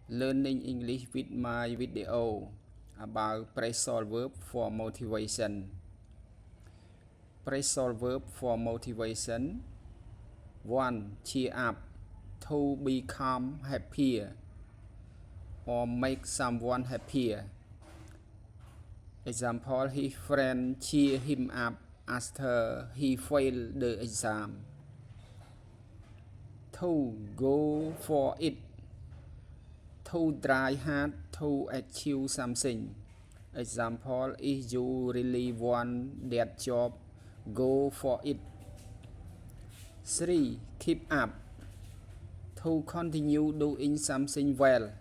Learning English with my video about phrasal verb for motivation. Phrasal verb for motivation. 1. Cheer up. To become happier or make someone happier. Example, his friend cheer him up after he failed the exam. 2. Go for it. To try hard to achieve something. Example, if you really want that job, go for it. 3. Keep up. To continue doing something well.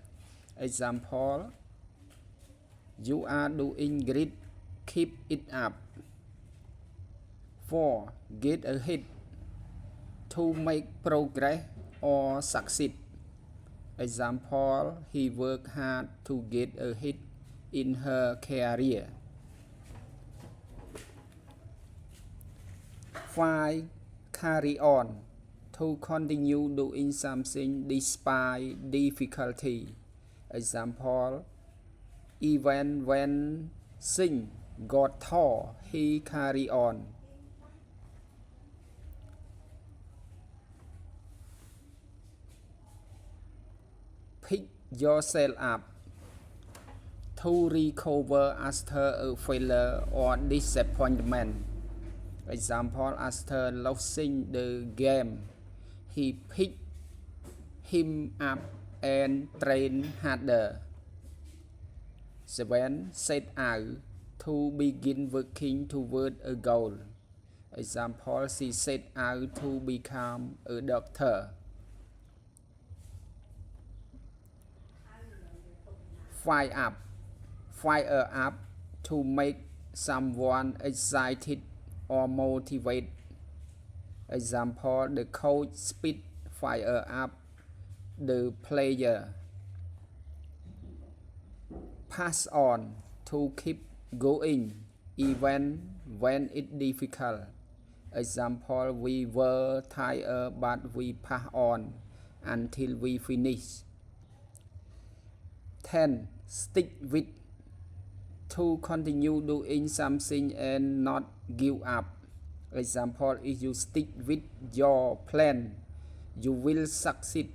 Example, you are doing great, keep it up. 4. Get ahead. To make progress or succeed. Example, he worked hard to get ahead in her career. 5. Carry on. To continue doing something despite difficulty. Example, even when things got tough, he carried on. Pick yourself up. To recover after a failure or disappointment. Example, after losing the game, he picked him up and trained harder. 7. Set out. To begin working toward a goal. Example, she set out to become a doctor. Fire up. Fire up. To make someone excited or motivated. Example, the coach speed fire up the player. Pass on. To keep going even when it's difficult. Example, we were tired but we pass on until we finish. 10. Stick with. To continue doing something and not give up. Example, if you stick with your plan, you will succeed.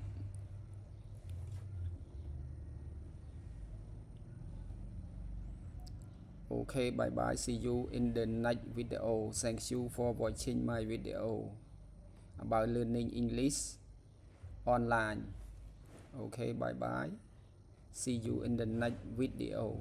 Okay, bye bye. See you in the next video. Thank you for watching my video about learning English online. Okay, bye bye. See you in the next video.